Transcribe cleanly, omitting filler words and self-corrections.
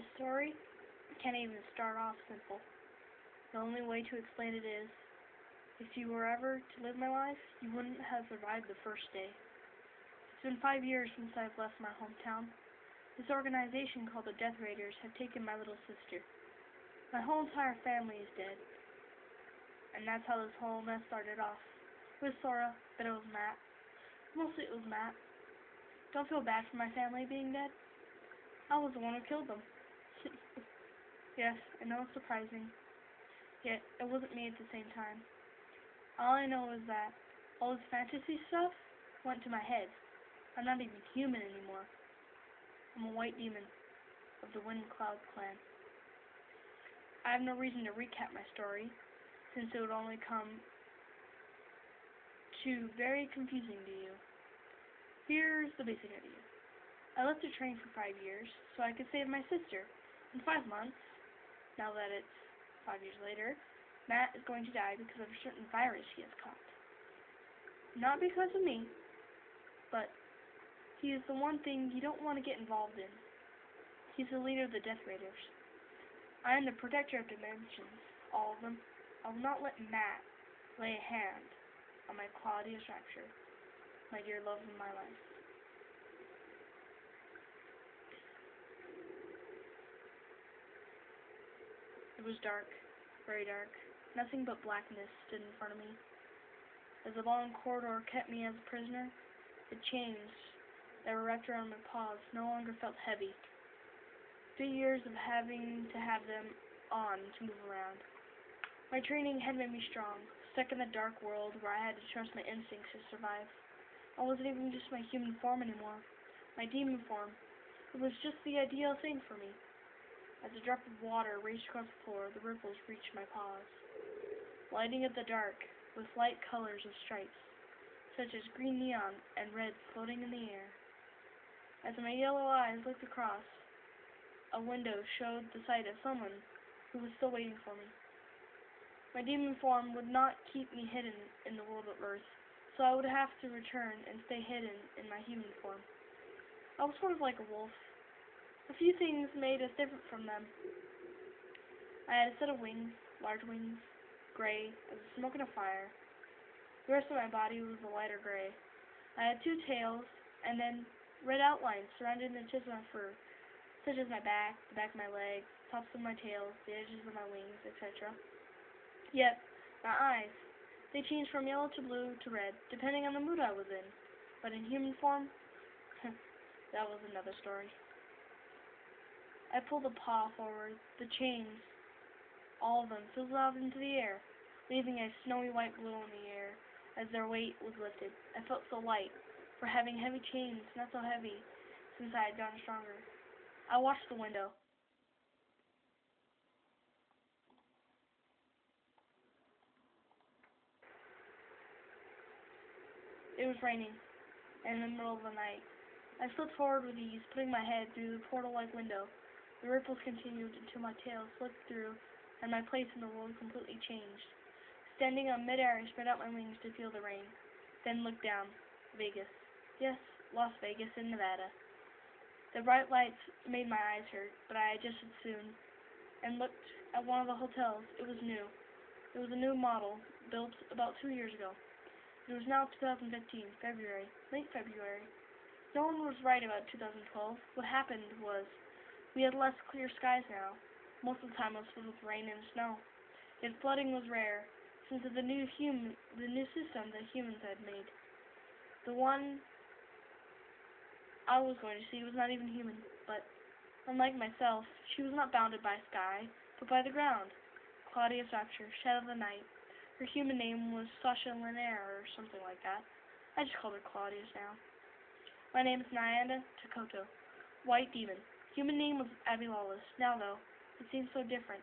This story can't even start off simple. The only way to explain it is, if you were ever to live my life, you wouldn't have survived the first day. It's been 5 years since I've left my hometown. This organization called the Death Raiders have taken my little sister. My whole entire family is dead. And that's how this whole mess started off. It was Sora, but it was Matt. Mostly it was Matt. Don't feel bad for my family being dead. I was the one who killed them. Yes, I know it's surprising. Yet, it wasn't me at the same time. All I know is that all this fantasy stuff went to my head. I'm not even human anymore. I'm a white demon of the Wind Cloud clan. I have no reason to recap my story, since it would only come to very confusing to you. Here's the basic idea. I left to train for 5 years, so I could save my sister. In 5 months, now that it's 5 years later, Matt is going to die because of a certain virus he has caught. Not because of me, but he is the one thing you don't want to get involved in. He's the leader of the Death Raiders. I am the protector of dimensions, all of them. I will not let Matt lay a hand on my Claudia's rapture, my dear love of my life. It was dark, very dark. Nothing but blackness stood in front of me. As the long corridor kept me as a prisoner, the chains that were wrapped around my paws no longer felt heavy. 3 years of having to have them on to move around. My training had made me strong, stuck in the dark world where I had to trust my instincts to survive. I wasn't even just my human form anymore. My demon form. It was just the ideal thing for me. As a drop of water raced across the floor, the ripples reached my paws, lighting up the dark with light colors of stripes, such as green neon and red floating in the air. As my yellow eyes looked across, a window showed the sight of someone who was still waiting for me. My demon form would not keep me hidden in the world of Earth, so I would have to return and stay hidden in my human form. I was sort of like a wolf. A few things made us different from them. I had a set of wings, large wings, gray as the smoke in a fire. The rest of my body was a lighter gray. I had 2 tails, and then red outlines surrounding the tips of my fur, such as my back, the back of my legs, tops of my tails, the edges of my wings, etc. Yet, my eyes, they changed from yellow to blue to red, depending on the mood I was in. But in human form, that was another story. I pulled a paw forward. The chains, all of them, fizzled out into the air, leaving a snowy white glow in the air as their weight was lifted. I felt so light, for having heavy chains, not so heavy, since I had gotten stronger. I watched the window. It was raining, and in the middle of the night. I slipped forward with ease, putting my head through the portal-like window. The ripples continued until my tail slipped through, and my place in the world completely changed. Standing on mid-air, I spread out my wings to feel the rain, then looked down. Vegas. Yes, Las Vegas in Nevada. The bright lights made my eyes hurt, but I adjusted soon, and looked at one of the hotels. It was new. It was a new model, built about 2 years ago. It was now 2015, February, late February. No one was right about 2012. What happened was, we had less clear skies now. Most of the time it was filled with rain and snow. Yet flooding was rare, since of the new system that humans had made. The one I was going to see was not even human, but, unlike myself, she was not bounded by sky, but by the ground. Claudia's rapture, shadow of the night. Her human name was Sasha Linaire, or something like that. I just called her Claudia's now. My name is Nyanda Takoto, White Demon. Human name was Abby Lawless. Now, though, it seems so different.